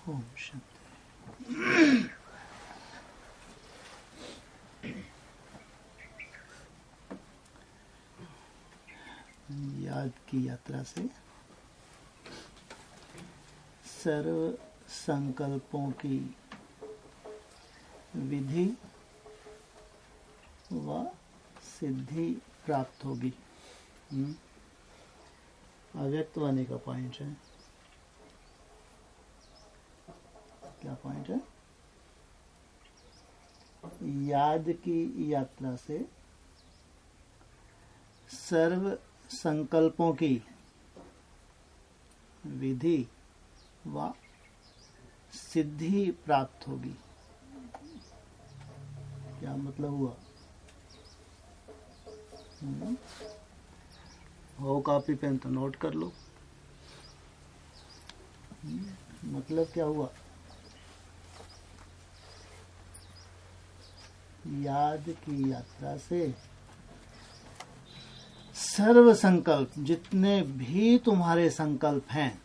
ओम शांति। याद की यात्रा से सर्व संकल्पों की विधि व सिद्धि प्राप्त होगी। अव्यक्त वाणी का पॉइंट है। क्या पॉइंट है? याद की यात्रा से सर्व संकल्पों की विधि व सिद्धि प्राप्त होगी। क्या मतलब हुआ? हो कॉपी पेन तो नोट कर लो। मतलब क्या हुआ? याद की यात्रा से सर्व संकल्प, जितने भी तुम्हारे संकल्प हैं,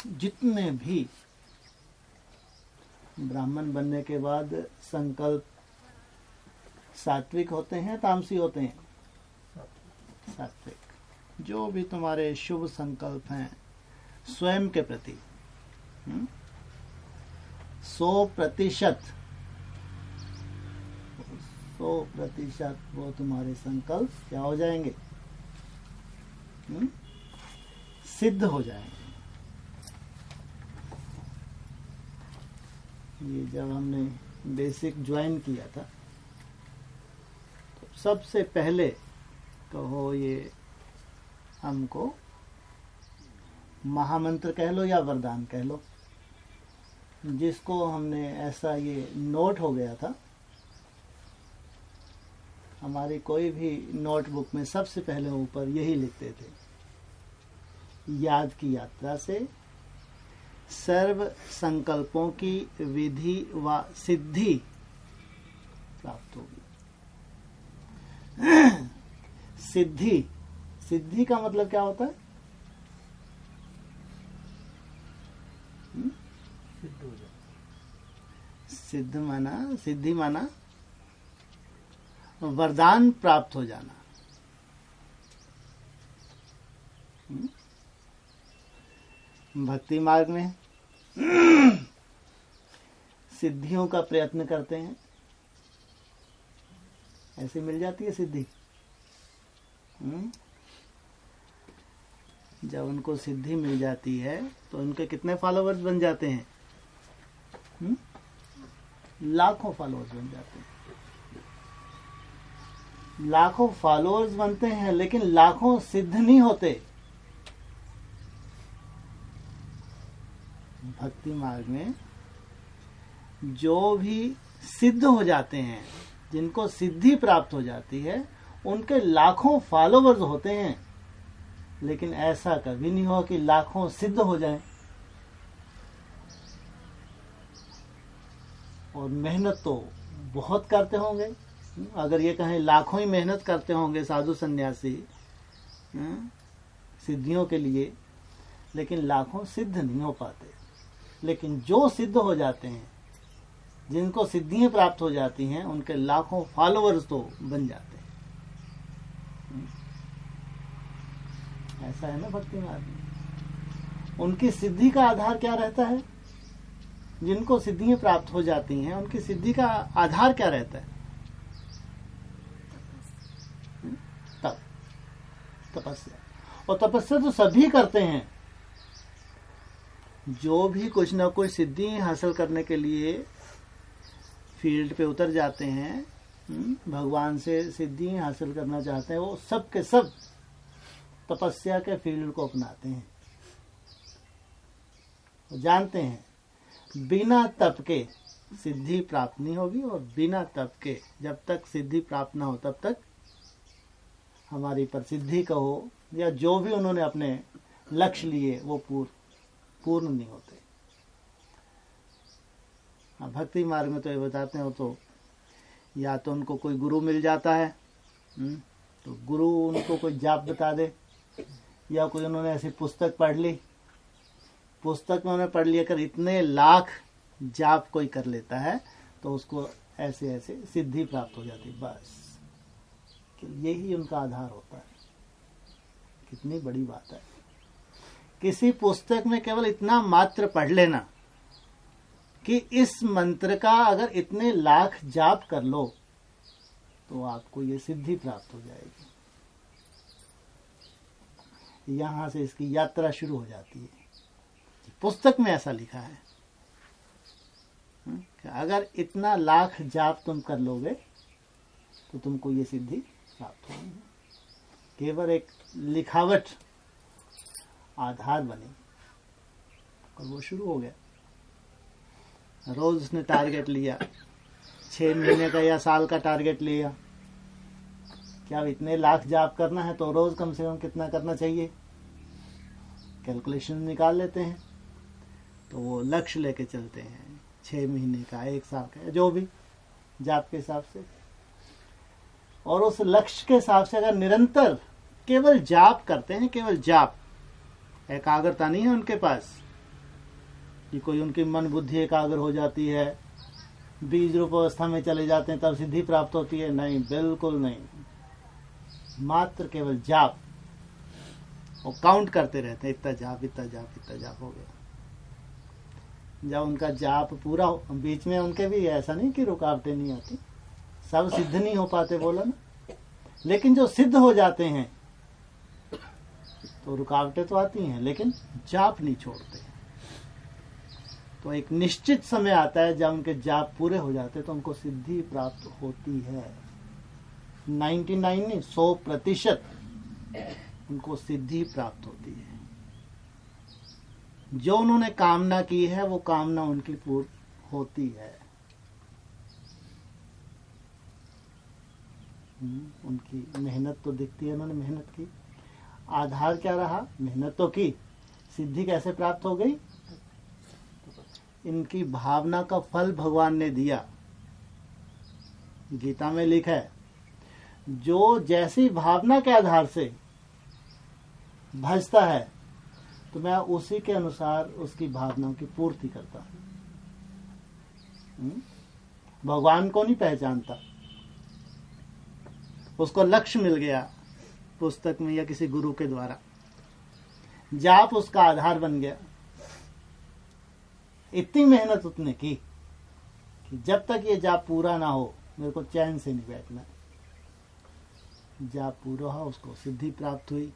जितने भी, ब्राह्मण बनने के बाद संकल्प सात्विक होते हैं तामसी होते हैं? सात्विक। जो भी तुम्हारे शुभ संकल्प हैं स्वयं के प्रति 100% वो तुम्हारे संकल्प क्या हो जाएंगे? सिद्ध हो जाएंगे। ये जब हमने बेसिक ज्वाइन किया था तो सबसे पहले कहो ये हमको महामंत्र कह लो या वरदान कह लो, जिसको हमने ऐसा ये नोट हो गया था। हमारी कोई भी नोटबुक में सबसे पहले ऊपर यही लिखते थे, याद की यात्रा से सर्व संकल्पों की विधि व सिद्धि प्राप्त होगी। सिद्धि, सिद्धि का मतलब क्या होता है? सिद्ध माना, सिद्धि माना वरदान प्राप्त हो जाना। भक्ति मार्ग में सिद्धियों का प्रयत्न करते हैं, ऐसे मिल जाती है सिद्धि। जब उनको सिद्धि मिल जाती है तो उनके कितने फॉलोवर्स बन जाते हैं? लाखों फॉलोवर्स बन जाते हैं। लाखों फॉलोअर्स बनते हैं लेकिन लाखों सिद्ध नहीं होते। भक्ति मार्ग में जो भी सिद्ध हो जाते हैं, जिनको सिद्धि प्राप्त हो जाती है, उनके लाखों फॉलोअर्स होते हैं, लेकिन ऐसा कभी नहीं हो कि लाखों सिद्ध हो जाएं। और मेहनत तो बहुत करते होंगे। अगर ये कहें लाखों ही मेहनत करते होंगे साधु सन्यासी सिद्धियों के लिए, लेकिन लाखों सिद्ध नहीं हो पाते। लेकिन जो सिद्ध हो जाते हैं, जिनको सिद्धियां प्राप्त हो जाती हैं, उनके लाखों फॉलोअर्स तो बन जाते हैं। ऐसा है ना भक्ति मार्ग में। उनकी सिद्धि का आधार क्या रहता है? जिनको सिद्धियां प्राप्त हो जाती हैं, उनकी सिद्धि का आधार क्या रहता है? तपस्या। और तपस्या तो सभी करते हैं। जो भी कुछ न कुछ सिद्धि हासिल करने के लिए फील्ड पे उतर जाते हैं, भगवान से सिद्धि हासिल करना चाहते हैं, वो सब के सब तपस्या के फील्ड को अपनाते हैं। वो जानते हैं बिना तप के सिद्धि प्राप्त नहीं होगी, और बिना तप के जब तक सिद्धि प्राप्त ना हो तब तक हमारी प्रसिद्धि कहो या जो भी उन्होंने अपने लक्ष्य लिए वो पूर्ण नहीं होते। भक्ति मार्ग में तो ये बताते हो, तो या तो उनको कोई गुरु मिल जाता है, तो गुरु उनको कोई जाप बता दे, या कोई उन्होंने ऐसी पुस्तक पढ़ ली पुस्तक में उन्होंने पढ़ लिया, कर इतने लाख जाप कोई कर लेता है तो उसको ऐसे ऐसे सिद्धि प्राप्त हो जाती, बस यही उनका आधार होता है। कितनी बड़ी बात है। किसी पुस्तक में केवल इतना मात्र पढ़ लेना कि इस मंत्र का अगर इतने लाख जाप कर लो तो आपको ये सिद्धि प्राप्त हो जाएगी। यहां से इसकी यात्रा शुरू हो जाती है। पुस्तक में ऐसा लिखा है कि अगर इतना लाख जाप तुम कर लोगे तो तुमको ये सिद्धि प्राप्त होगी। केवल एक लिखावट आधार बनी और वो शुरू हो गया। रोज उसने टारगेट लिया, 6 महीने का या साल का टारगेट लिया। क्या इतने लाख जाप करना है तो रोज कम से कम कितना करना चाहिए, कैलकुलेशन निकाल लेते हैं। तो वो लक्ष्य लेके चलते हैं, 6 महीने का, 1 साल का, जो भी जाप के हिसाब से। और उस लक्ष्य के हिसाब से अगर निरंतर केवल जाप करते हैं, केवल जाप, एकाग्रता नहीं है उनके पास कि कोई उनकी मन बुद्धि एकाग्र हो जाती है, बीज रूप अवस्था में चले जाते हैं तब सिद्धि प्राप्त होती है, नहीं, बिल्कुल नहीं। मात्र केवल जाप, और काउंट करते रहते हैं, इतना जाप, इतना जाप, इतना जाप हो गया। जब उनका जाप पूरा हो, बीच में उनके भी ऐसा नहीं कि रुकावटें नहीं आती, सब सिद्ध नहीं हो पाते बोला ना, लेकिन जो सिद्ध हो जाते हैं तो रुकावटें तो आती हैं लेकिन जाप नहीं छोड़ते। तो एक निश्चित समय आता है जब उनके जाप पूरे हो जाते तो उनको सिद्धि प्राप्त होती है। 99 नहीं, 100% उनको सिद्धि प्राप्त होती है। जो उन्होंने कामना की है वो कामना उनकी पूर्ण होती है। उनकी मेहनत तो दिखती है, उन्होंने मेहनत की। आधार क्या रहा? मेहनत तो की, सिद्धि कैसे प्राप्त हो गई? इनकी भावना का फल भगवान ने दिया। गीता में लिखा है, जो जैसी भावना के आधार से भजता है तो मैं उसी के अनुसार उसकी भावनाओं की पूर्ति करता हूं। भगवान को नहीं पहचानता, उसको लक्ष्य मिल गया पुस्तक में या किसी गुरु के द्वारा, जाप उसका आधार बन गया। इतनी मेहनत उसने की कि जब तक ये जाप पूरा ना हो मेरे को चैन से नहीं बैठना। जाप पूरा हो, उसको सिद्धि प्राप्त हुई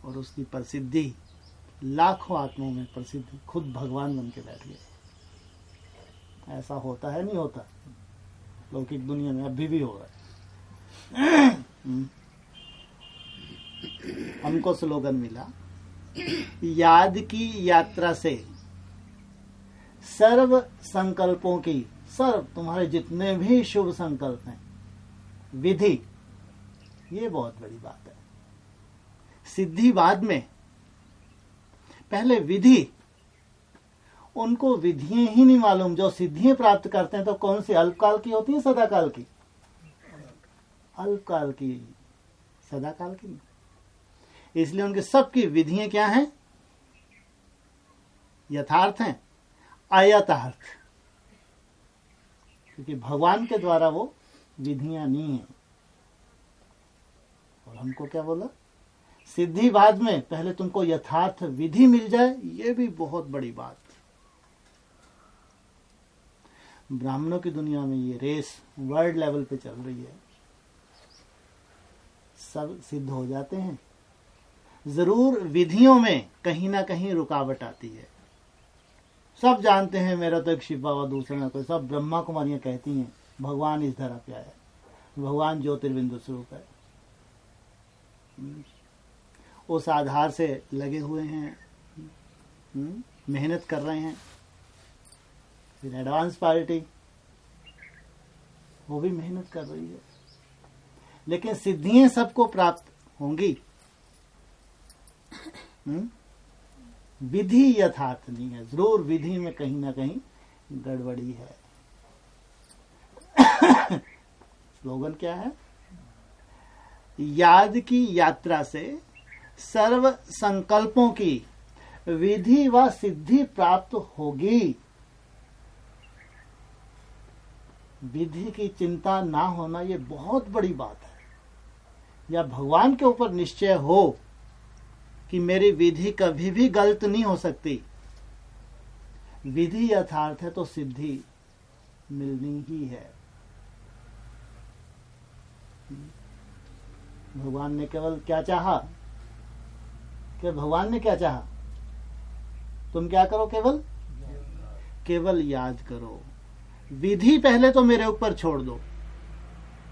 और उसकी प्रसिद्धि लाखों आत्माओं में प्रसिद्धि, खुद भगवान बन के बैठ गए। ऐसा होता है, नहीं होता? लौकिक दुनिया में अभी भी हो रहा है। हमको स्लोगन मिला, याद की यात्रा से सर्व संकल्पों की, सर्व तुम्हारे जितने भी शुभ संकल्प हैं, विधि, ये बहुत बड़ी बात है। सिद्धि बाद में, पहले विधि। उनको विधियां ही नहीं मालूम। जो सिद्धियां प्राप्त करते हैं तो कौन सी, अल्पकाल की होती है, सदाकाल की? अल्पकाल की, सदाकाल की नहीं। इसलिए उनके सबकी विधियां क्या हैं? यथार्थ हैं, अयथार्थ। क्योंकि भगवान के द्वारा वो विधियां नहीं है। और हमको क्या बोला? सिद्धि बाद में, पहले तुमको यथार्थ विधि मिल जाए, ये भी बहुत बड़ी बात। ब्राह्मणों की दुनिया में ये रेस वर्ल्ड लेवल पे चल रही है। सब सिद्ध हो जाते हैं, जरूर विधियों में कहीं ना कहीं रुकावट आती है। सब जानते हैं मेरा तो एक शिव बाबा, दूसरा ना कोई। सब ब्रह्मा कुमारियां कहती हैं भगवान इस धरा पे आया, भगवान ज्योतिर्बिंदु स्वरूप है। उस आधार से लगे हुए हैं, मेहनत कर रहे हैं। फिर एडवांस पार्टी, वो भी मेहनत कर रही है। लेकिन सिद्धियां सबको प्राप्त होंगी, विधि यथार्थ नहीं है। जरूर विधि में कहीं ना कहीं गड़बड़ी है। स्लोगन क्या है? याद की यात्रा से सर्व संकल्पों की विधि व सिद्धि प्राप्त होगी। विधि की चिंता ना होना ये बहुत बड़ी बात है। या भगवान के ऊपर निश्चय हो कि मेरी विधि कभी भी गलत नहीं हो सकती। विधि यथार्थ है तो सिद्धि मिलनी ही है। भगवान ने केवल क्या चाहा कि भगवान ने क्या चाहा, तुम क्या करो, केवल याद करो। विधि पहले तो मेरे ऊपर छोड़ दो,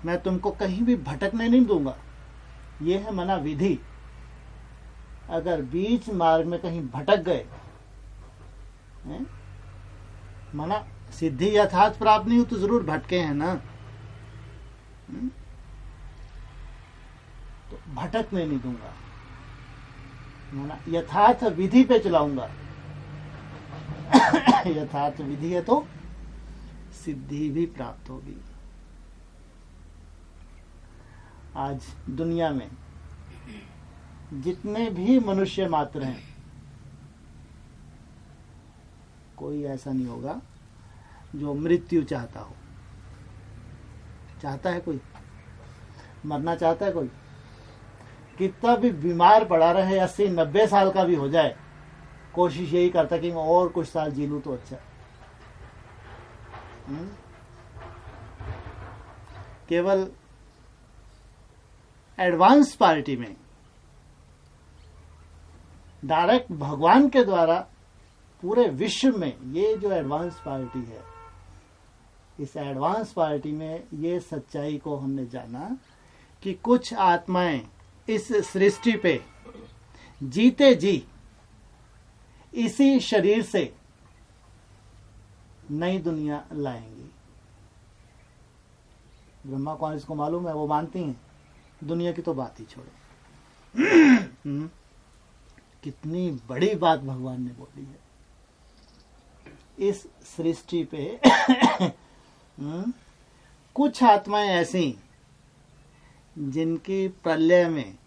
मैं तुमको कहीं भी भटकने नहीं दूंगा। ये है मना विधि। अगर बीच मार्ग में कहीं भटक गए, मना सिद्धि यथार्थ प्राप्त नहीं हो तो जरूर भटके हैं ना, तो भटकने नहीं दूंगा, मना यथार्थ विधि पे चलाऊंगा। यथार्थ विधि है तो सिद्धि भी प्राप्त होगी। आज दुनिया में जितने भी मनुष्य मात्र हैं, कोई ऐसा नहीं होगा जो मृत्यु चाहता हो। चाहता है कोई? मरना चाहता है कोई? कितना भी बीमार पड़ा रहे, 80-90 साल का भी हो जाए, कोशिश यही करता कि मैं और कुछ साल जी लूं तो अच्छा। केवल एडवांस पार्टी में डायरेक्ट भगवान के द्वारा पूरे विश्व में ये जो एडवांस पार्टी है, इस एडवांस पार्टी में ये सच्चाई को हमने जाना कि कुछ आत्माएं इस सृष्टि पे जीते जी इसी शरीर से नई दुनिया लाएंगी। ब्रह्मा कौन इसको मालूम है, वो मानती हैं। दुनिया की तो बात ही छोड़ो। कितनी बड़ी बात भगवान ने बोली है। इस सृष्टि पे कुछ आत्माएं ऐसी जिनकी प्रलय में,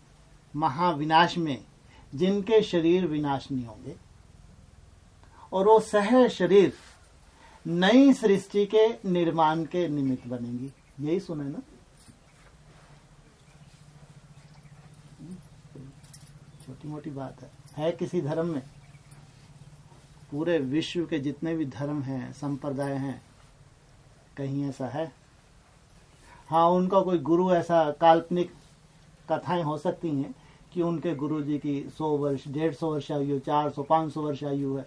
महाविनाश में, जिनके शरीर विनाश नहीं होंगे और वो सह शरीर नई सृष्टि के निर्माण के निमित्त बनेंगी। यही सुने ना? छोटी मोटी बात है किसी धर्म में? पूरे विश्व के जितने भी धर्म हैं, संप्रदाय हैं, कहीं ऐसा है? हाँ, उनका कोई गुरु, ऐसा काल्पनिक कथाएं हो सकती हैं कि उनके गुरु जी की 100 वर्ष, 150 वर्ष आयु, 400, 500 वर्ष आयु है।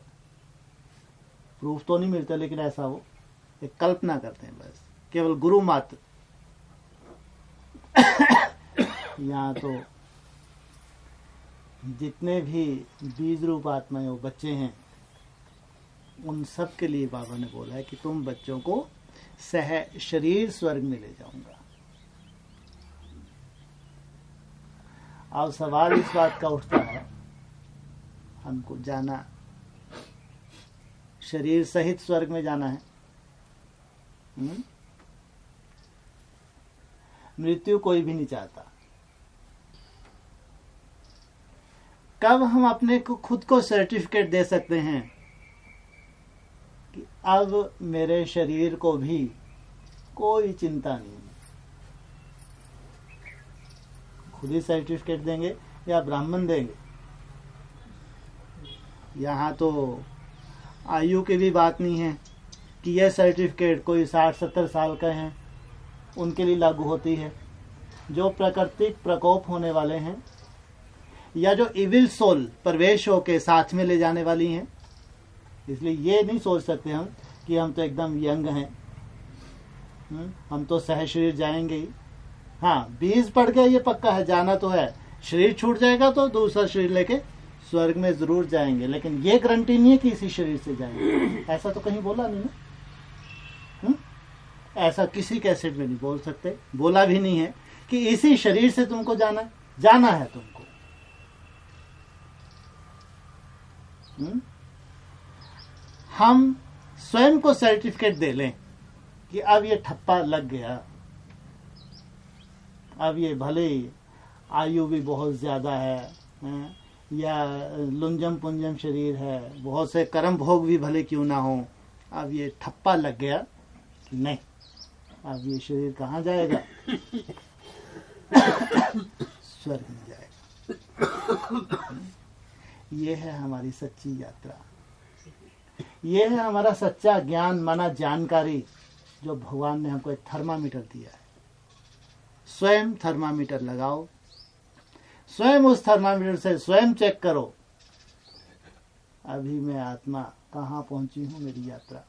प्रूफ तो नहीं मिलता, लेकिन ऐसा वो एक कल्पना करते हैं बस, केवल गुरु मात्र। यहाँ तो जितने भी बीज रूप आत्माएं, वो बच्चे हैं, उन सब के लिए बाबा ने बोला है कि तुम बच्चों को सह शरीर स्वर्ग में ले जाऊंगा। अब सवाल इस बात का उठता है, हमको जाना शरीर सहित स्वर्ग में जाना है। मृत्यु कोई भी नहीं चाहता। कब हम अपने को खुद को सर्टिफिकेट दे सकते हैं कि अब मेरे शरीर को भी कोई चिंता नहीं? खुद ही सर्टिफिकेट देंगे या ब्राह्मण देंगे? यहाँ तो आयु की भी बात नहीं है कि यह सर्टिफिकेट कोई 60-70 साल का है उनके लिए लागू होती है। जो प्राकृतिक प्रकोप होने वाले हैं या जो इविल सोल प्रवेश होके साथ में ले जाने वाली हैं, इसलिए ये नहीं सोच सकते हम कि हम तो एकदम यंग हैं, हम तो सह शरीर जाएंगे ही। हाँ, बीज पड़ गया ये पक्का है, जाना तो है। शरीर छूट जाएगा तो दूसरा शरीर लेके स्वर्ग में जरूर जाएंगे, लेकिन ये गारंटी नहीं है कि इसी शरीर से जाएंगे। ऐसा तो कहीं बोला नहीं ना। ऐसा किसी कैसेट में नहीं बोल सकते, बोला भी नहीं है कि इसी शरीर से तुमको जाना है तुमको। हम स्वयं को सर्टिफिकेट दे लें कि अब ये ठप्पा लग गया, अब ये भले आयु भी बहुत ज्यादा है, या लुंजम पुंजम शरीर है, बहुत से कर्म भोग भी भले क्यों ना हो, अब ये ठप्पा लग गया कि नहीं, अब ये शरीर कहाँ जाएगा, स्वर्ग में जाएगा। ये है हमारी सच्ची यात्रा, ये है हमारा सच्चा ज्ञान माना जानकारी, जो भगवान ने हमको एक थर्मामीटर दिया है। स्वयं थर्मामीटर लगाओ, स्वयं उस थर्मामीटर से स्वयं चेक करो, अभी मैं आत्मा कहाँ पहुंची हूँ, मेरी यात्रा।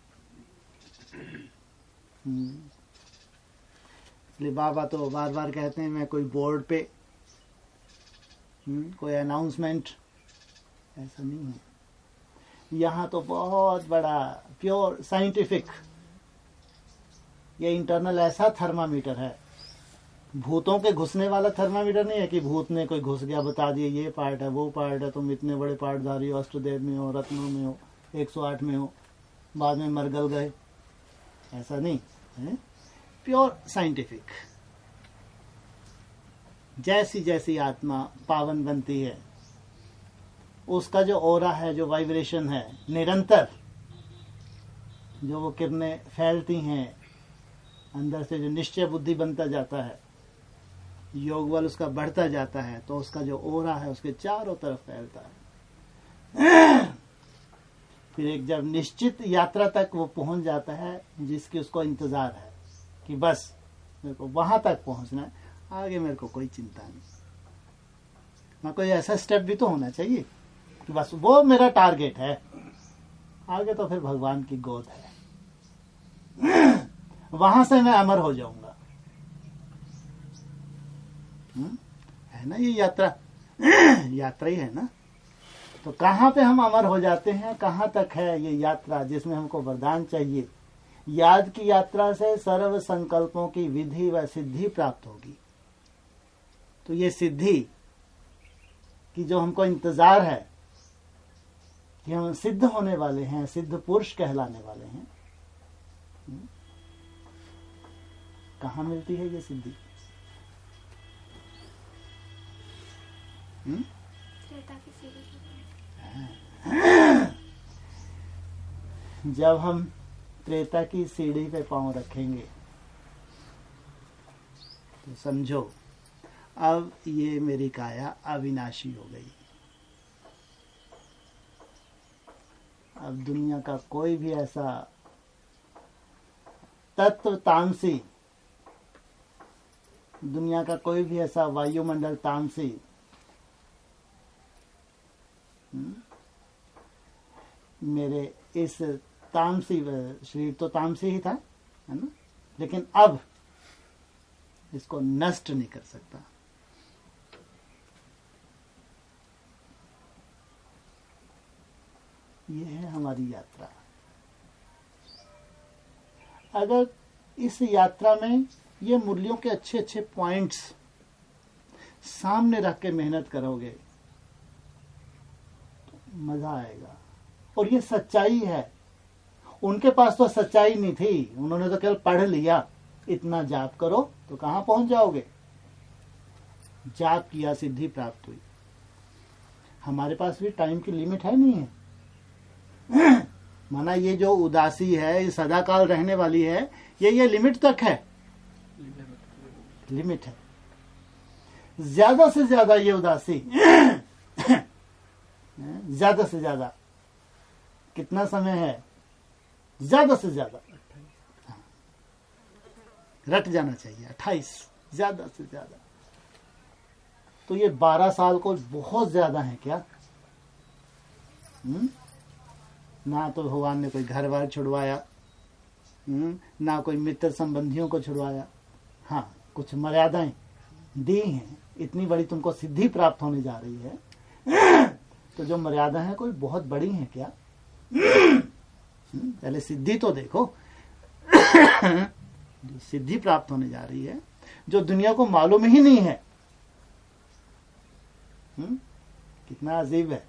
इसलिए बाबा तो बार बार कहते हैं, मैं कोई बोर्ड पे कोई अनाउंसमेंट, ऐसा नहीं है। यहाँ तो बहुत बड़ा प्योर साइंटिफिक, ये इंटरनल ऐसा थर्मामीटर है, भूतों के घुसने वाला थर्मामीटर नहीं है कि भूत ने कोई घुस गया बता दिए ये पार्ट है वो पार्ट है, तुम इतने बड़े पार्टधारी हो, अष्टदेव में हो, रत्नों में हो, 108 में हो, बाद में मरगल गए, ऐसा नहीं है। Pure scientific. जैसी जैसी आत्मा पावन बनती है, उसका जो ऑरा है, जो वाइब्रेशन है, निरंतर जो वो किरणें फैलती हैं, अंदर से जो निश्चय बुद्धि बनता जाता है, योग बल उसका बढ़ता जाता है, तो उसका जो ओरा है उसके चारों तरफ फैलता है। फिर एक जब निश्चित यात्रा तक वो पहुंच जाता है, जिसकी उसको इंतजार है कि बस मेरे को वहां तक पहुंचना है, आगे मेरे को कोई चिंता नहीं। ना कोई ऐसा स्टेप भी तो होना चाहिए कि बस वो मेरा टारगेट है, आगे तो फिर भगवान की गोद है, वहां से मैं अमर हो जाऊंगा। है ना ये यात्रा, यात्रा ही है ना। तो कहाँ पे हम अमर हो जाते हैं, कहाँ तक है ये यात्रा जिसमें हमको वरदान चाहिए। याद की यात्रा से सर्व संकल्पों की विधि व सिद्धि प्राप्त होगी। तो ये सिद्धि की जो हमको इंतजार है कि हम सिद्ध होने वाले हैं, सिद्ध पुरुष कहलाने वाले हैं, कहाँ मिलती है ये सिद्धि? जब हम त्रेता की सीढ़ी पे पांव रखेंगे तो समझो अब ये मेरी काया अविनाशी हो गई। अब दुनिया का कोई भी ऐसा तत्व तामसी, दुनिया का कोई भी ऐसा वायुमंडल तामसी, मेरे इस तामसी शरीर तो तामसी ही था, है ना, लेकिन अब इसको नष्ट नहीं कर सकता। ये है हमारी यात्रा। अगर इस यात्रा में ये मूल्यों के अच्छे अच्छे पॉइंट्स सामने रख के मेहनत करोगे तो मजा आएगा। और ये सच्चाई है। उनके पास तो सच्चाई नहीं थी, उन्होंने तो केवल पढ़ लिया, इतना जाप करो तो कहाँ पहुंच जाओगे। जाप किया, सिद्धि प्राप्त हुई। हमारे पास भी टाइम की लिमिट है, नहीं है। माना ये जो उदासी है, ये सदाकाल रहने वाली है, ये लिमिट तक है, लिमिट है। ज्यादा से ज्यादा ये उदासी ज्यादा से ज्यादा कितना समय है, ज्यादा से ज्यादा रट जाना चाहिए 28, ज्यादा से ज्यादा। तो ये 12 साल को बहुत ज्यादा है क्या? ना तो भगवान ने कोई घर बार छुड़वाया, ना कोई मित्र संबंधियों को छुड़वाया। हाँ, कुछ मर्यादाएं दी हैं। इतनी बड़ी तुमको सिद्धि प्राप्त होने जा रही है, तो जो मर्यादा है कोई बहुत बड़ी है क्या? पहले सिद्धि तो देखो। जो सिद्धि प्राप्त होने जा रही है, जो दुनिया को मालूम ही नहीं है। कितना अजीब है।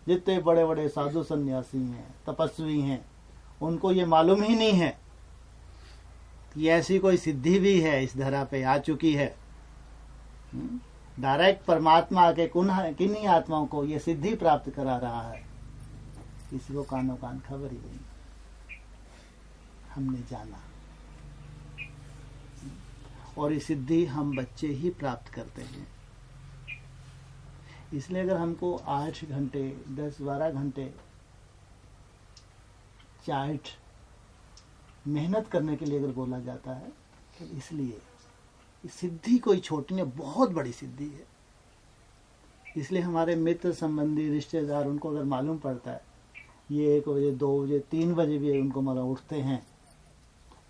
जितने बड़े बड़े साधु सन्यासी हैं, तपस्वी हैं, उनको ये मालूम ही नहीं है कि ऐसी कोई सिद्धि भी है, इस धरा पे आ चुकी है। डायरेक्ट परमात्मा आके किन्हीं आत्माओं को ये सिद्धि प्राप्त करा रहा है, किसी को कानों कान खबर ही नहीं। हमने जाना और ये सिद्धि हम बच्चे ही प्राप्त करते हैं। इसलिए अगर हमको 8 घंटे 10-12 घंटे चार्ट मेहनत करने के लिए अगर बोला जाता है तो इसलिए सिद्धि कोई छोटी नहीं, बहुत बड़ी सिद्धि है। इसलिए हमारे मित्र संबंधी रिश्तेदार, उनको अगर मालूम पड़ता है ये 1 बजे 2 बजे 3 बजे भी उनको मतलब उठते हैं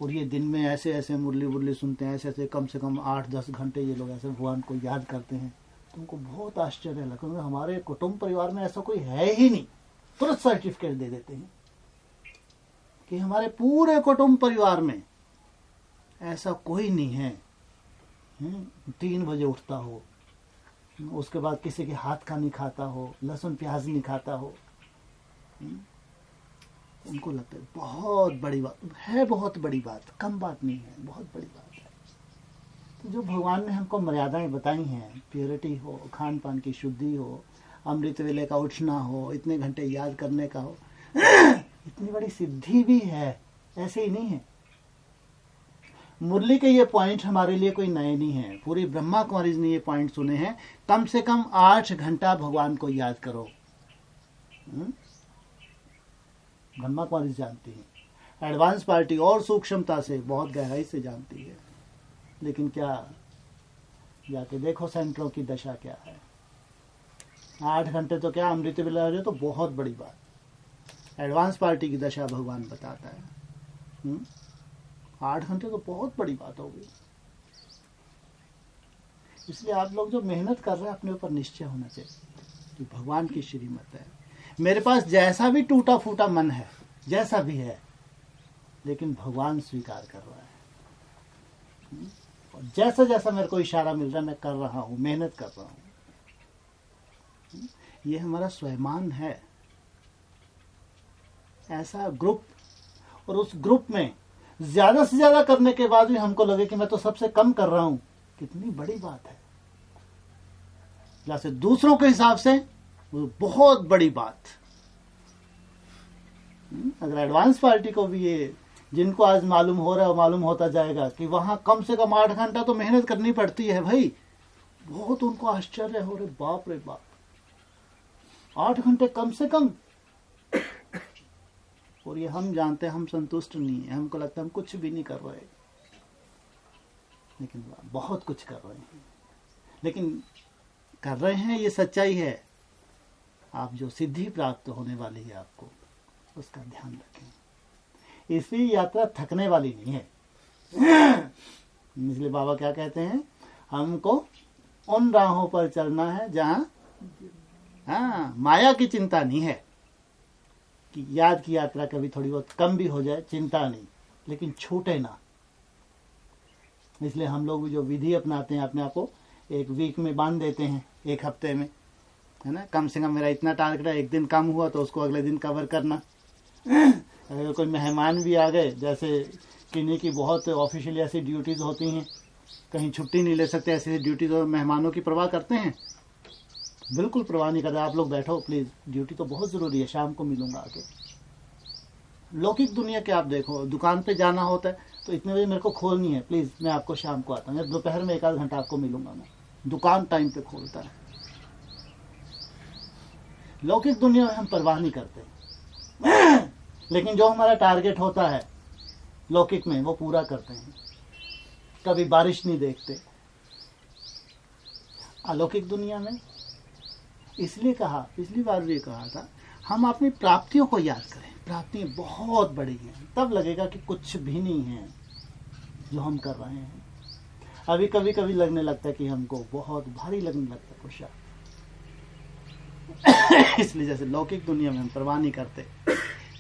और ये दिन में ऐसे ऐसे मुरली सुनते हैं, ऐसे ऐसे कम से कम 8-10 घंटे ये लोग ऐसे भगवान को याद करते हैं, तो उनको बहुत आश्चर्य लगा। हमारे कुटुंब परिवार में ऐसा कोई है ही नहीं, तुरंत सर्टिफिकेट दे देते हैं कि हमारे पूरे कुटुंब परिवार में ऐसा कोई नहीं है 3 बजे उठता हो, उसके बाद किसी के हाथ का नहीं खाता हो, लहसुन प्याज नहीं खाता हो। उनको लगता है बहुत बड़ी बात है, बहुत बड़ी बात, कम बात नहीं है, बहुत बड़ी बात है। तो जो भगवान ने हमको मर्यादाएं बताई हैं, प्योरिटी हो, खान पान की शुद्धि हो, अमृत वेले का उठना हो, इतने घंटे याद करने का हो, इतनी बड़ी सिद्धि भी है, ऐसे ही नहीं है। मुरली के ये पॉइंट हमारे लिए कोई नए नहीं है, पूरी ब्रह्मा कुमारी ने ये पॉइंट सुने हैं। कम से कम 8 घंटा भगवान को याद करो। ब्रह्मा कुमारी जानती है, एडवांस पार्टी और सूक्ष्मता से, बहुत गहराई से जानती है। लेकिन क्या, जाके देखो सेंटरों की दशा क्या है। 8 घंटे तो क्या, अमृत वेला हो जाए तो बहुत बड़ी बात। एडवांस पार्टी की दशा भगवान बताता है। 8 घंटे तो बहुत बड़ी बात हो गई। इसलिए आप लोग जो मेहनत कर रहे हैं, अपने ऊपर निश्चय होना चाहिए कि भगवान की श्रीमत है। मेरे पास जैसा भी टूटा फूटा मन है, जैसा भी है, लेकिन भगवान स्वीकार कर रहा है। और जैसा जैसा मेरे को इशारा मिल रहा है, मैं कर रहा हूं, मेहनत कर रहा हूं। ये हमारा स्वयमान है। ऐसा ग्रुप, और उस ग्रुप में ज्यादा से ज्यादा करने के बाद भी हमको लगे कि मैं तो सबसे कम कर रहा हूं, कितनी बड़ी बात है। जैसे दूसरों के हिसाब से वो बहुत बड़ी बात। अगर एडवांस पार्टी को भी ये, जिनको आज मालूम हो रहा है, मालूम होता जाएगा कि वहां कम से कम 8 घंटा तो मेहनत करनी पड़ती है भाई, बहुत उनको आश्चर्य हो रहे, बाप रे बाप, 8 घंटे कम से कम। और ये हम जानते हैं, हम संतुष्ट नहीं है, हमको लगता है हम कुछ भी नहीं कर रहे, लेकिन बहुत कुछ कर रहे हैं। लेकिन कर रहे हैं, ये सच्चाई है। आप जो सिद्धि प्राप्त होने वाली है आपको, उसका ध्यान रखें। इसलिए यात्रा थकने वाली नहीं है। इसलिए बाबा क्या कहते हैं, हमको उन राहों पर चलना है जहां माया की चिंता नहीं है। कि याद की यात्रा कभी थोड़ी बहुत कम भी हो जाए, चिंता नहीं, लेकिन छूटे ना। इसलिए हम लोग जो विधि अपनाते हैं, अपने आप को 1 वीक में बांध देते हैं, 1 हफ्ते में, है ना। कम से कम मेरा इतना टारगेट है, 1 दिन कम हुआ तो उसको अगले दिन कवर करना। अगर कोई मेहमान भी आ गए, जैसे किन्हीं की बहुत ऑफिशियली ऐसी ड्यूटीज होती हैं, कहीं छुट्टी नहीं ले सकते, ऐसी ड्यूटीज, और मेहमानों की परवाह करते हैं? बिल्कुल परवाह नहीं करते। आप लोग बैठो प्लीज, ड्यूटी तो बहुत जरूरी है, शाम को मिलूंगा आके। लौकिक दुनिया के आप देखो, दुकान पे जाना होता है तो इतने बजे मेरे को खोलनी है, प्लीज मैं आपको शाम को आता हूँ, दोपहर में 1 आध घंटा आपको मिलूंगा मैं। दुकान टाइम पे खोलता है। लौकिक दुनिया में हम परवाह नहीं करते, लेकिन जो हमारा टारगेट होता है लौकिक में, वो पूरा करते हैं। कभी बारिश नहीं देखते। अलौकिक दुनिया में इसलिए कहा, पिछली बार भी कहा था, हम अपनी प्राप्तियों को याद करें। प्राप्तियां बहुत बड़ी हैं, तब लगेगा कि कुछ भी नहीं है जो हम कर रहे हैं। अभी कभी कभी लगने लगता है कि हमको बहुत भारी लगने लगता है कुछ। इसलिए जैसे लौकिक दुनिया में हम परवाह नहीं करते,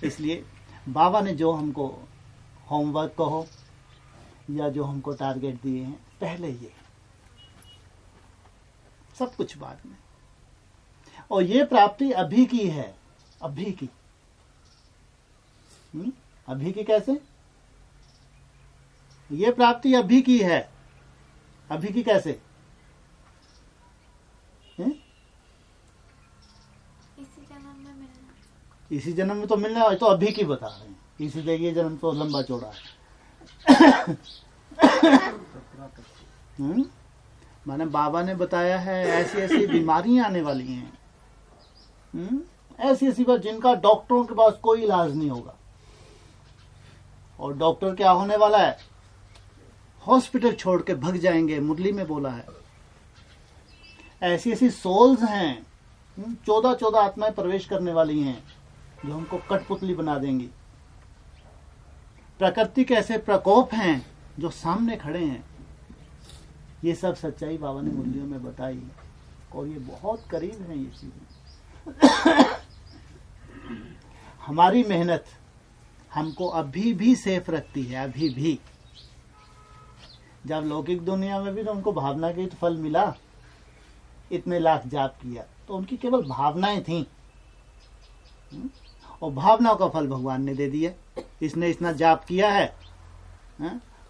इसलिए बाबा ने जो हमको होमवर्क कहो या जो हमको टारगेट दिए हैं, पहले ये, सब कुछ बाद में। और ये प्राप्ति अभी की है, अभी की। अभी की कैसे? ये प्राप्ति अभी की है, अभी की कैसे? इसी जन्म में तो मिलना है, तो अभी की बता रहे हैं, इसी देखिए जन्म तो लंबा चौड़ा है। माने बाबा ने बताया है ऐसी ऐसी बीमारियां आने वाली हैं, ऐसी ऐसी बात जिनका डॉक्टरों के पास कोई इलाज नहीं होगा। और डॉक्टर क्या होने वाला है, हॉस्पिटल छोड़ के भग जाएंगे, मुरली में बोला है। ऐसी ऐसी सोल्स हैं, 14 आत्माएं प्रवेश करने वाली हैं जो हमको कठपुतली बना देंगी। प्रकृति के ऐसे प्रकोप हैं जो सामने खड़े हैं। ये सब सच्चाई बाबा ने मुरलियों में बताई और ये बहुत करीब है ये चीजें। हमारी मेहनत हमको अभी भी सेफ रखती है, अभी भी। जब लौकिक दुनिया में भी तो उनको भावना के फल मिला, इतने लाख जाप किया, तो उनकी केवल भावनाएं थीं और भावनाओं का फल भगवान ने दे दिया। इसने इतना जाप किया है,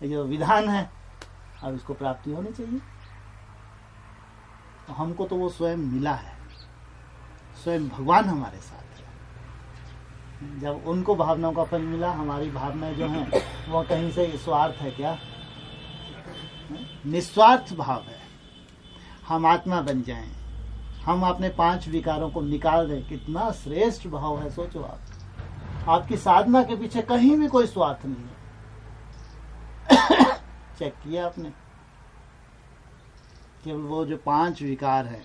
ये विधान है, अब इसको प्राप्ति होनी चाहिए। तो हमको तो वो स्वयं मिला है, स्वयं भगवान हमारे साथ है। जब उनको भावनाओं का फल मिला, हमारी भावनाएं जो हैं वो कहीं से स्वार्थ है क्या? निस्वार्थ भाव है। हम आत्मा बन जाएं, हम अपने 5 विकारों को निकाल दें, कितना श्रेष्ठ भाव है। सोचो आप, आपकी साधना के पीछे कहीं भी कोई स्वार्थ नहीं है। चेक किया आपने? केवल वो जो 5 विकार हैं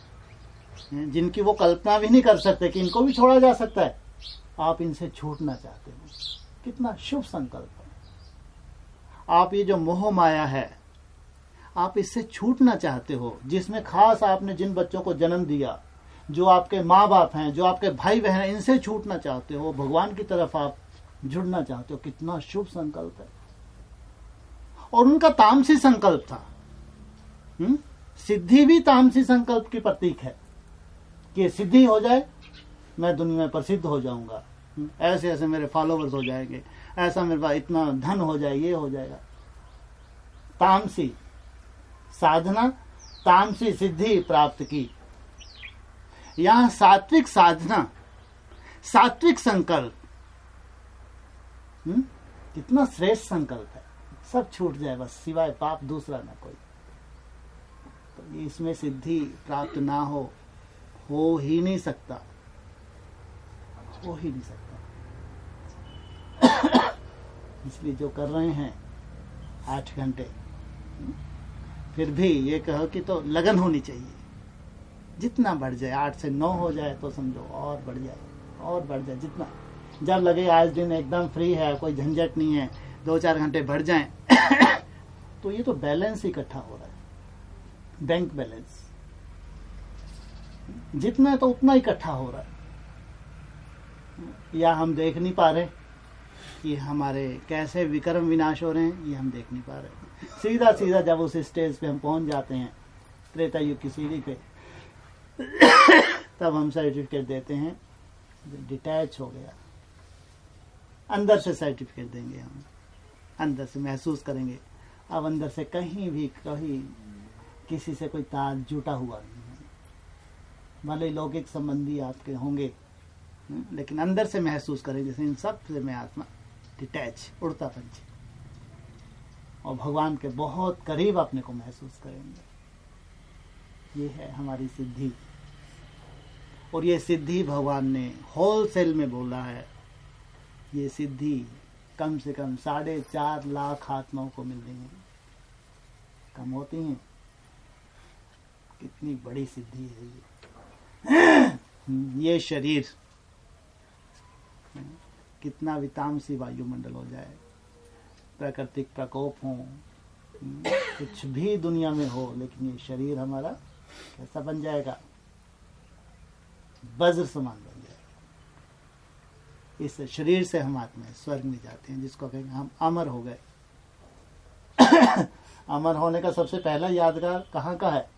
जिनकी वो कल्पना भी नहीं कर सकते कि इनको भी छोड़ा जा सकता है, आप इनसे छूटना चाहते हो, कितना शुभ संकल्प है। आप ये जो मोह माया है, आप इससे छूटना चाहते हो, जिसमें खास आपने जिन बच्चों को जन्म दिया, जो आपके माँ बाप हैं, जो आपके भाई बहन हैं, इनसे छूटना चाहते हो, भगवान की तरफ आप जुड़ना चाहते हो। कितना शुभ संकल्प है। और उनका तामसी संकल्प था। सिद्धि भी तामसी संकल्प की प्रतीक है कि सिद्धि हो जाए, मैं दुनिया में प्रसिद्ध हो जाऊंगा, ऐसे ऐसे मेरे फॉलोवर्स हो जाएंगे, ऐसा मेरे पास इतना धन हो जाए, ये हो जाएगा। तामसी साधना, तामसी सिद्धि प्राप्त की। यहां सात्विक साधना, सात्विक संकल्प, कितना श्रेष्ठ संकल्प है। सब छूट जाए बस, सिवाय पाप दूसरा ना कोई। तो इसमें सिद्धि प्राप्त ना हो ही नहीं सकता, हो ही नहीं सकता। इसलिए जो कर रहे हैं 8 घंटे, फिर भी ये कहो कि तो लगन होनी चाहिए। जितना बढ़ जाए, 8 से 9 हो जाए तो समझो और बढ़ जाए, और बढ़ जाए। जितना जब लगे आज दिन एकदम फ्री है, कोई झंझट नहीं है, 2-4 घंटे बढ़ जाएं तो ये तो बैलेंस इकट्ठा हो रहा है, बैंक बैलेंस। जितना तो उतना इकट्ठा हो रहा है। या हम देख नहीं पा रहे कि हमारे कैसे विक्रम विनाश हो रहे हैं, ये हम देख नहीं पा रहे। सीधा सीधा जब उस स्टेज पे हम पहुंच जाते हैं, त्रेता युग की सीढ़ी पे, तब हम सर्टिफिकेट देते हैं डिटैच हो गया। अंदर से सर्टिफिकेट देंगे हम, अंदर से महसूस करेंगे। अब अंदर से कहीं किसी से कोई तार जुटा हुआ नहीं है। भले लौकिक संबंधी आपके होंगे, लेकिन अंदर से महसूस करें जैसे इन सब से मैं आत्मा डिटैच, उड़ता पंछी, और भगवान के बहुत करीब अपने को महसूस करेंगे। ये है हमारी सिद्धि। और ये सिद्धि भगवान ने होलसेल में बोला है। ये सिद्धि कम से कम 4.5 लाख आत्माओं को मिल रही है। कम होती हैं? कितनी बड़ी सिद्धि है ये। ये शरीर कितना भी तामसी वायुमंडल हो जाए, प्राकृतिक प्रकोप हो, कुछ भी दुनिया में हो, लेकिन ये शरीर हमारा कैसा बन जाएगा? वज्र समान बन जाएगा। इस शरीर से हम आत्मा स्वर्ग में जाते हैं, जिसको कहेंगे हम अमर हो गए। अमर होने का सबसे पहला यादगार कहाँ का है?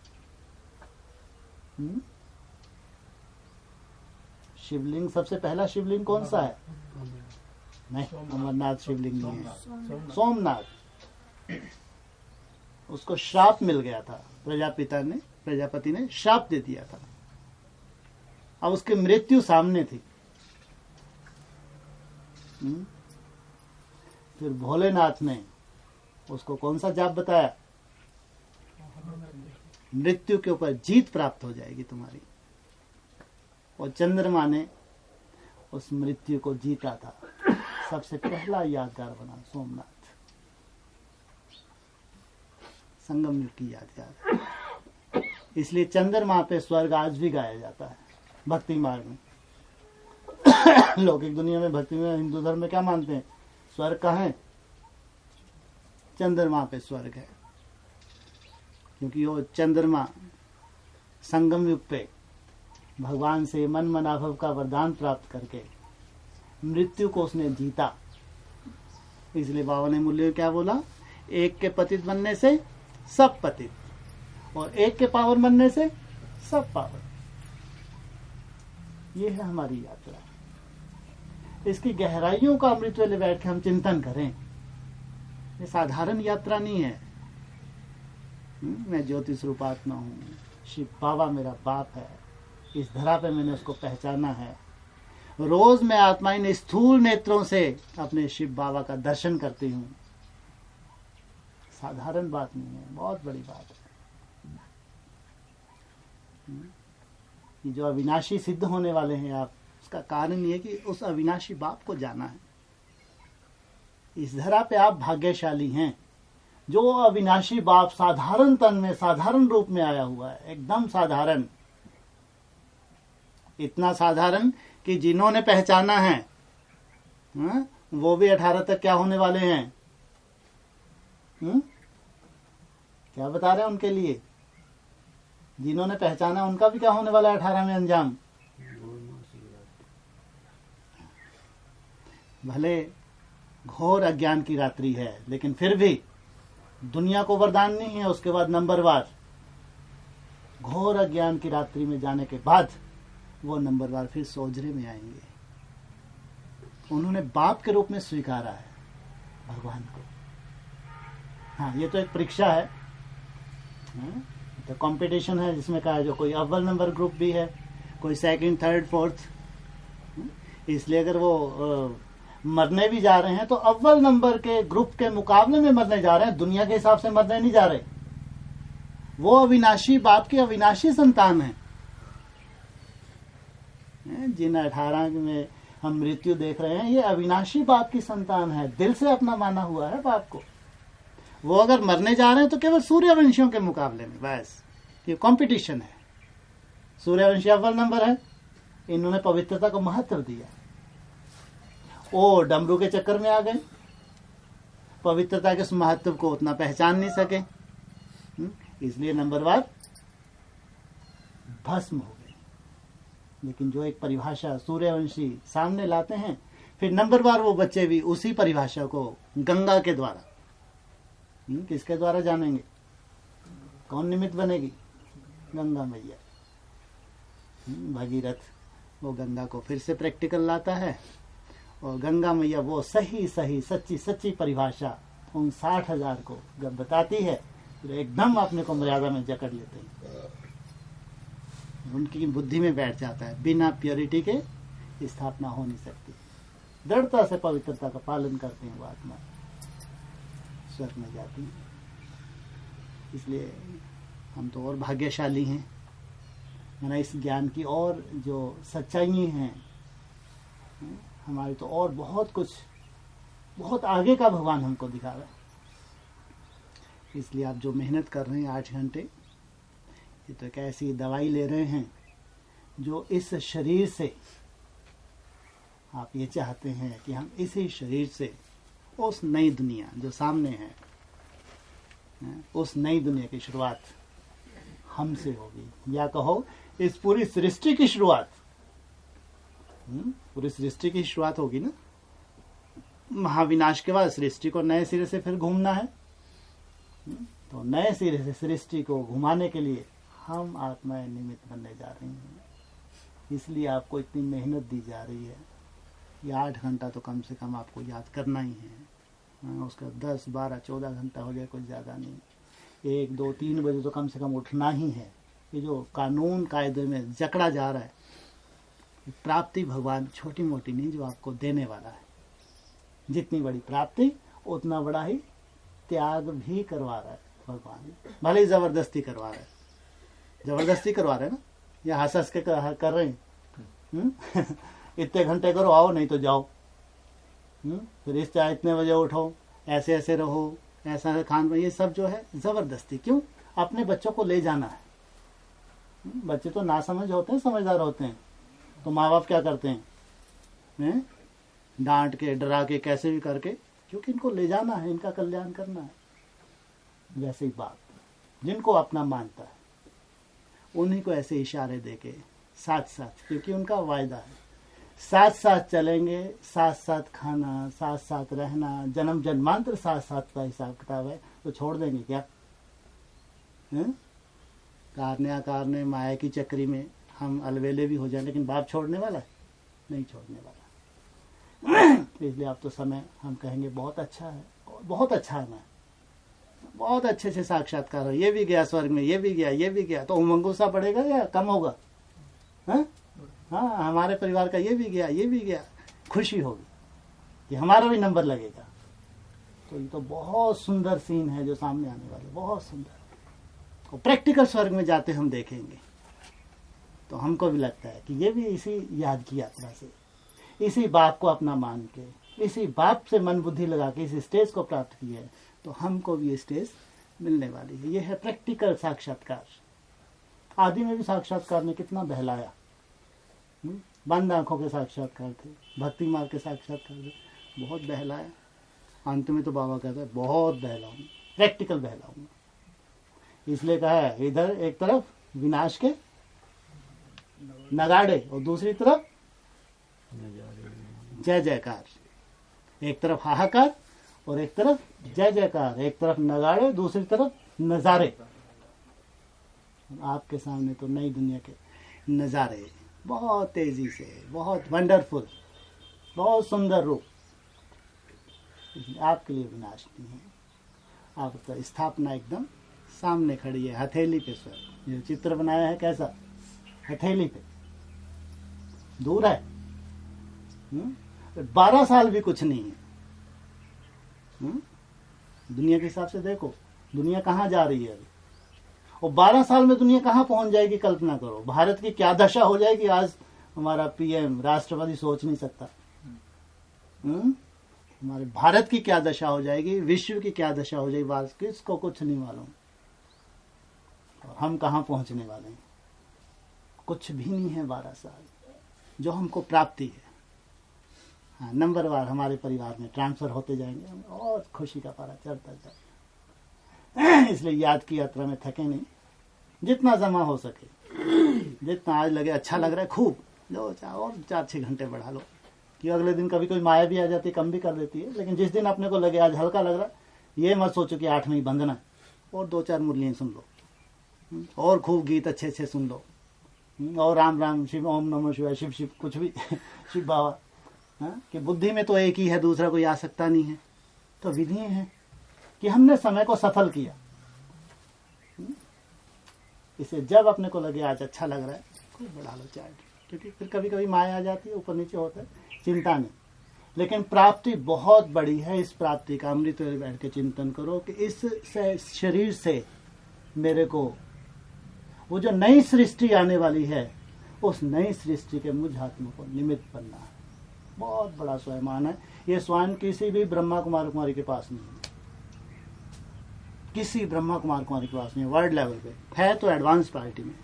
शिवलिंग, सबसे पहला शिवलिंग कौन सा है? नहीं, अमरनाथ शिवलिंग नहीं है, सोमनाथ। उसको श्राप मिल गया था, प्रजापति ने श्राप दे दिया था। अब उसकी मृत्यु सामने थी, फिर भोलेनाथ ने उसको कौन सा जाप बताया? मृत्यु के ऊपर जीत प्राप्त हो जाएगी तुम्हारी। और चंद्रमा ने उस मृत्यु को जीता था। सबसे पहला यादगार बना सोमनाथ, संगम युग की यादगार। इसलिए चंद्रमा पे स्वर्ग आज भी गाया जाता है भक्ति मार्ग में। लौकिक दुनिया में, भक्ति में, हिंदू धर्म में क्या मानते हैं? स्वर्ग कहाँ है? चंद्रमा पे स्वर्ग है, क्योंकि वो चंद्रमा संगम युग पे भगवान से मन मनाभव का वरदान प्राप्त करके मृत्यु को उसने जीता। इसलिए बाबा ने मूल्य क्या बोला? एक के पतित बनने से सब पतित, और एक के पावन बनने से सब पावन। ये है हमारी यात्रा। इसकी गहराइयों का अमृत वेले बैठ के हम चिंतन करें। ये साधारण यात्रा नहीं है। मैं ज्योति स्वरूपात्मा हूँ, शिव बाबा मेरा बाप है, इस धरा पे मैंने उसको पहचाना है। रोज मैं आत्मा इन स्थूल नेत्रों से अपने शिव बाबा का दर्शन करती हूँ। साधारण बात नहीं है, बहुत बड़ी बात है। ये जो अविनाशी सिद्ध होने वाले हैं आप, उसका कारण ये कि उस अविनाशी बाप को जाना है। इस धरा पे आप भाग्यशाली हैं। जो अविनाशी बाप साधारण तन में, साधारण रूप में आया हुआ है, एकदम साधारण, इतना साधारण कि जिन्होंने पहचाना है वो भी 18 तक क्या होने वाले हैं? क्या बता रहे हैं उनके लिए? जिन्होंने पहचाना उनका भी क्या होने वाला है 18 में अंजाम? भले घोर अज्ञान की रात्रि है, लेकिन फिर भी दुनिया को वरदान नहीं है। उसके बाद नंबरवार घोर अज्ञान की रात्रि में जाने के बाद वो नंबरवार फिर सोजरे में आएंगे। उन्होंने बाप के रूप में स्वीकारा है भगवान को। हाँ, ये तो एक परीक्षा है, तो कंपटीशन है, जिसमें कहा जो कोई अव्वल नंबर ग्रुप भी है, कोई सेकंड, थर्ड, फोर्थ। इसलिए अगर वो मरने भी जा रहे हैं तो अव्वल नंबर के ग्रुप के मुकाबले में मरने जा रहे हैं, दुनिया के हिसाब से मरने नहीं जा रहे। वो अविनाशी बाप की अविनाशी संतान है। जिन 18 में हम मृत्यु देख रहे हैं, ये अविनाशी बाप की संतान है। दिल से अपना माना हुआ है बाप को। वो अगर मरने जा रहे हैं तो केवल सूर्यवंशियों के मुकाबले में, बस ये कंपटीशन है। सूर्यवंशी अव्वल नंबर है, इन्होंने पवित्रता को महत्व दिया। ओ डमरू के चक्कर में आ गए, पवित्रता के उस महत्व को उतना पहचान नहीं सके, इसलिए नंबरवार भस्म हो गए। लेकिन जो एक परिभाषा सूर्यवंशी सामने लाते हैं, फिर नंबरवार वो बच्चे भी उसी परिभाषा को गंगा के द्वारा, किसके द्वारा जानेंगे? कौन निमित्त बनेगी? गंगा मैया। भगीरथ वो गंगा को फिर से प्रैक्टिकल लाता है, और गंगा मैया वो सही सही सच्ची सच्ची परिभाषा उन 60,000 को जब बताती है, तो एकदम अपने को मर्यादा में जकड़ लेते हैं। उनकी बुद्धि में बैठ जाता है, बिना प्योरिटी के स्थापना हो नहीं सकती। दृढ़ता से पवित्रता का पालन करते हैं वो आत्मा, स्वर्ग में जाती है। इसलिए हम तो और भाग्यशाली हैं। मैंने इस ज्ञान की और जो सच्चाई हैं हमारी, तो और बहुत कुछ, बहुत आगे का भगवान हमको दिखा रहा है। इसलिए आप जो मेहनत कर रहे हैं 8 घंटे, ये तो एक ऐसी दवाई ले रहे हैं जो इस शरीर से, आप ये चाहते हैं कि हम इसी शरीर से उस नई दुनिया जो सामने है, उस नई दुनिया की शुरुआत हमसे होगी, या कहो इस पूरी सृष्टि की शुरुआत, पूरी सृष्टि की शुरुआत होगी ना। महाविनाश के बाद सृष्टि को नए सिरे से फिर घूमना है, तो नए सिरे से सृष्टि को घुमाने के लिए हम आत्माएं निमित्त बनने जा रही हैं। इसलिए आपको इतनी मेहनत दी जा रही है। ये 8 घंटा तो कम से कम आपको याद करना ही है। उसका 10, 12, 14 घंटा हो जाए, कुछ ज़्यादा नहीं। 1, 2, 3 बजे तो कम से कम उठना ही है। ये जो कानून कायदे में जकड़ा जा रहा है, प्राप्ति भगवान छोटी मोटी नहीं जो आपको देने वाला है। जितनी बड़ी प्राप्ति उतना बड़ा ही त्याग भी करवा रहा है भगवान, भले ही जबरदस्ती करवा रहा है, जबरदस्ती करवा रहे हैं ना, या हंस हंस के कर रहे हैं इतने घंटे करो, आओ नहीं तो जाओ, फिर इस चाहे इतने बजे उठो, ऐसे ऐसे रहो, ऐसा खान पान, ये सब जो है जबरदस्ती। क्यों? अपने बच्चों को ले जाना है। बच्चे तो नासमझ होते हैं, समझदार होते हैं, तो माँ बाप क्या करते हैं? डांट के, डरा के, कैसे भी करके, क्योंकि इनको ले जाना है, इनका कल्याण करना है। वैसे ही बात जिनको अपना मानता है उन्हीं को ऐसे इशारे देके साथ साथ, क्योंकि उनका वायदा है, साथ साथ चलेंगे, साथ साथ खाना, साथ साथ रहना, जन्म जन्मांतर साथ साथ का हिसाब किताब है, तो छोड़ देंगे क्या? कारने अकारने माया की चक्री में हम अलवेले भी हो जाए, लेकिन बाप छोड़ने वाला है? नहीं छोड़ने वाला। इसलिए अब तो समय हम कहेंगे बहुत अच्छा है, बहुत अच्छा है, मैं बहुत अच्छे से साक्षात्कार हो, ये भी गया स्वर्ग में, ये भी गया, ये भी गया, तो उमंग सा बढ़ेगा या कम होगा? हाँ, हमारे परिवार का ये भी गया, ये भी गया, खुशी होगी कि हमारा भी नंबर लगेगा। तो ये तो बहुत सुंदर सीन है जो सामने आने वाले, बहुत सुंदर। और प्रैक्टिकल स्वर्ग में जाते हम देखेंगे तो हमको भी लगता है कि ये भी इसी याद की यात्रा से, इसी बाप को अपना मान के, इसी बाप से मन बुद्धि लगा के इस स्टेज को प्राप्त किया है, तो हमको भी ये स्टेज मिलने वाली है। ये है प्रैक्टिकल साक्षात्कार। आदि में भी साक्षात्कार ने कितना बहलाया, बंद आंखों के साक्षात्कार थे, भक्ति मार्ग के साक्षात्कार थे, बहुत बहलाया। अंत में तो बाबा कहता है बहुत बहलाऊंगा, प्रैक्टिकल बहलाऊंगा। इसलिए कहा है इधर एक तरफ विनाश के नगाड़े और दूसरी तरफ जय जयकार, एक तरफ हाहाकार और एक तरफ जय जयकार, एक तरफ नगाड़े दूसरी तरफ नजारे। आपके सामने तो नई दुनिया के नजारे, बहुत तेजी से, बहुत वंडरफुल, बहुत सुंदर रूप। आपके लिए विनाश नहीं है, आपका स्थापना एकदम सामने खड़ी है, हथेली पे। सर जो चित्र बनाया है कैसा? हथेली पे, दूर है, 12 साल भी कुछ नहीं है। दुनिया के हिसाब से देखो दुनिया कहाँ जा रही है अभी, और 12 साल में दुनिया कहाँ पहुंच जाएगी, कल्पना करो। भारत की क्या दशा हो जाएगी, आज हमारा पीएम राष्ट्रपति सोच नहीं सकता। हमारे भारत की क्या दशा हो जाएगी, विश्व की क्या दशा हो जाएगी, भारत किसको कुछ नहीं मालूम। और हम कहाँ पहुंचने वाले हैं, कुछ भी नहीं है। 12 साल जो हमको प्राप्ति है, हाँ, नंबरवार हमारे परिवार में ट्रांसफर होते जाएंगे, और खुशी का पारा चढ़ता जाए। इसलिए याद की यात्रा में थके नहीं, जितना जमा हो सके, जितना आज लगे अच्छा लग रहा है खूब लो, और 4-6 घंटे बढ़ा लो, कि अगले दिन कभी कोई माया भी आ जाती है, कम भी कर देती है। लेकिन जिस दिन अपने को लगे आज हल्का लग रहा है, ये मत सोचो कि 8 में ही बंधना, और 2-4 मुरलियाँ सुन लो, और खूब गीत अच्छे अच्छे सुन लो, और राम राम शिव, ओम नमो शिवाय, शिव शिव, कुछ भी शिव बाबा, कि बुद्धि में तो एक ही है, दूसरा कोई आ सकता नहीं है। तो विधि है कि हमने समय को सफल किया। इसे जब अपने को लगे आज अच्छा लग रहा है, कोई बढ़ा लो चाहे, क्योंकि फिर कभी कभी माया आ जाती है, ऊपर नीचे होता है, चिंता नहीं। लेकिन प्राप्ति बहुत बड़ी है। इस प्राप्ति का अमृत वेले बैठ के चिंतन करो कि इस शरीर से मेरे को वो जो नई सृष्टि आने वाली है, उस नई सृष्टि के मुझ आत्मा को निमित्त बनना है। बहुत बड़ा स्वयंमान है। ये स्वयं किसी भी ब्रह्मा कुमार कुमारी के पास नहीं है, किसी ब्रह्मा कुमार कुमारी के पास नहीं है। वर्ल्ड लेवल पे है तो एडवांस पार्टी में,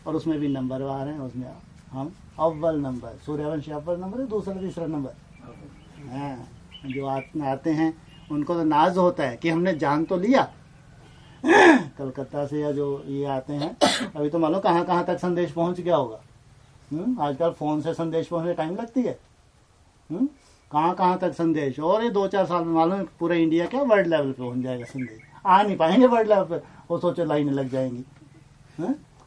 और उसमें भी नंबरवार हैं। उसमें हम अव्वल नंबर, सूर्यवंशी अव्वल नंबर है, दूसरा तीसरा नंबर है। जो आते हैं उनको तो नाज होता है कि हमने जान तो लिया। कलकत्ता से या जो ये आते हैं, अभी तो मालूम कहाँ कहाँ तक संदेश पहुंच गया होगा। आजकल फोन से संदेश पहुंचने टाइम लगती है, कहाँ कहाँ तक संदेश। और ये 2-4 साल में मालूम पूरे इंडिया क्या वर्ल्ड लेवल पे पहुंच जाएगा संदेश। आ नहीं पाएंगे वर्ल्ड लेवल पे, वो सोचो लाइनें लग जाएंगी।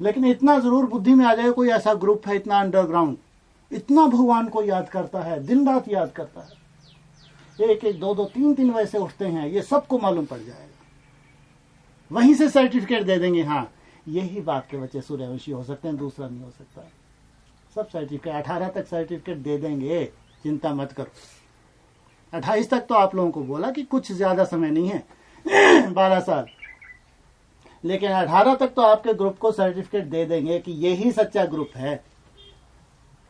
लेकिन इतना जरूर बुद्धि में आ जाएगा, कोई ऐसा ग्रुप है इतना अंडरग्राउंड, इतना भगवान को याद करता है, दिन रात याद करता है, 1-1, 2-2, 3-3 वैसे उठते हैं, ये सबको मालूम पड़ जाएगा। वहीं से सर्टिफिकेट दे देंगे, हाँ यही बाप के बच्चे सूर्यवंशी हो सकते हैं, दूसरा नहीं हो सकता। सब सर्टिफिकेट 18 तक सर्टिफिकेट दे देंगे, चिंता मत करो। 28 तक तो आप लोगों को बोला कि कुछ ज्यादा समय नहीं है 12 साल, लेकिन 18 तक तो आपके ग्रुप को सर्टिफिकेट दे देंगे कि यही सच्चा ग्रुप है,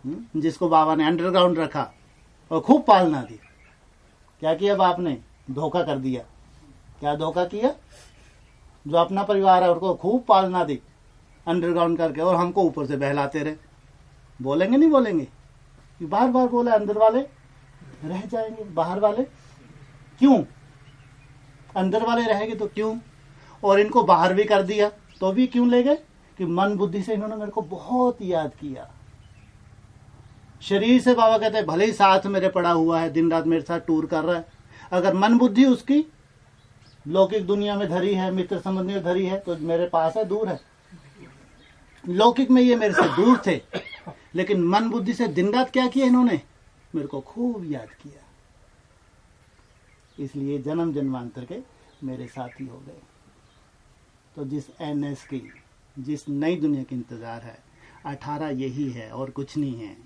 जिसको बाबा ने अंडरग्राउंड रखा और खूब पालना दी। क्या किया बाप ने? धोखा कर दिया। क्या धोखा किया? जो अपना परिवार है उसको खूब पालना दी अंडरग्राउंड करके, और हमको ऊपर से बहलाते रहे। बोलेंगे नहीं बोलेंगे? बार बार बोले अंदर वाले रह जाएंगे, बाहर वाले क्यों? अंदर वाले रहेंगे तो क्यों? और इनको बाहर भी कर दिया तो भी क्यों ले गए? कि मन बुद्धि से इन्होंने मेरे को बहुत याद किया। शरीर से बाबा कहते हैं भले ही साथ मेरे पड़ा हुआ है, दिन रात मेरे साथ टूर कर रहा है, अगर मन बुद्धि उसकी लौकिक दुनिया में धरी है, मित्र संबंधी में धरी है, तो मेरे पास है, दूर है। लौकिक में ये मेरे से दूर थे, लेकिन मन बुद्धि से दिन रात क्या किया इन्होंने? मेरे को खूब याद किया। इसलिए जन्म जन्मांतर के मेरे साथी हो गए। तो जिस एनएस की, जिस नई दुनिया की इंतजार है, 18 यही है और कुछ नहीं है।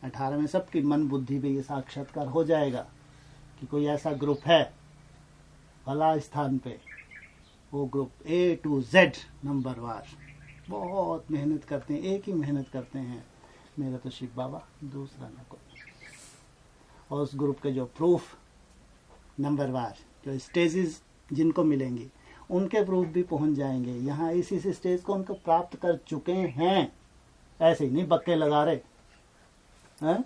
18 में सबकी मन बुद्धि पे ये साक्षात्कार हो जाएगा कि कोई ऐसा ग्रुप है भला स्थान पे, वो ग्रुप A to Z नंबरवार बहुत मेहनत करते हैं, एक ही मेहनत करते हैं, मेरा तो शिव बाबा, दूसरा ना कोई। और उस ग्रुप के जो प्रूफ नंबरवार, जो स्टेजेस जिनको मिलेंगी, उनके प्रूफ भी पहुंच जाएंगे। यहाँ इस स्टेज को उनको प्राप्त कर चुके हैं, ऐसे ही नहीं बक्के लगा रहे हैं।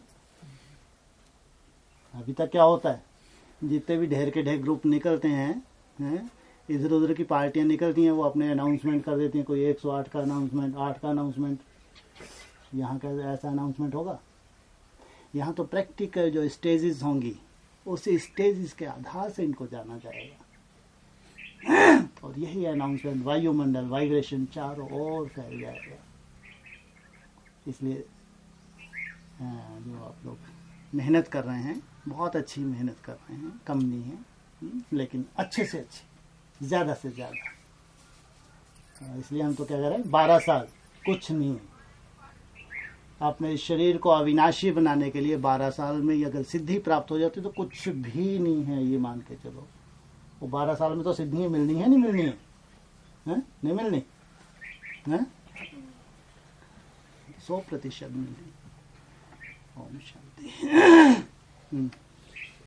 अभी तक क्या होता है, जितने भी ढेर के ढेर ग्रुप निकलते हैं, इधर उधर की पार्टियां निकलती हैं, वो अपने अनाउंसमेंट कर देती हैं, कोई 108 का अनाउंसमेंट, 8 का अनाउंसमेंट। यहाँ का ऐसा अनाउंसमेंट होगा? यहाँ तो प्रैक्टिकल जो स्टेजेस होंगी, उस स्टेजेस के आधार से इनको जाना जाएगा। और यही अनाउंसमेंट वायुमंडल, वाइब्रेशन चारों ओर फैल जाएगा। इसलिए जो आप लोग मेहनत कर रहे हैं, बहुत अच्छी मेहनत कर रहे हैं, कम नहीं है, लेकिन अच्छे से अच्छी, ज़्यादा से ज़्यादा। इसलिए हम तो क्या कर रहे हैं, 12 साल कुछ नहीं। अपने इस शरीर को अविनाशी बनाने के लिए 12 साल में ही अगर सिद्धि प्राप्त हो जाती तो कुछ भी नहीं है, ये मान के चलो। वो 12 साल में तो सिद्धियाँ मिलनी है, नहीं मिलनी है, नहीं मिलनी है, 100% मिलनी। ओम शांति।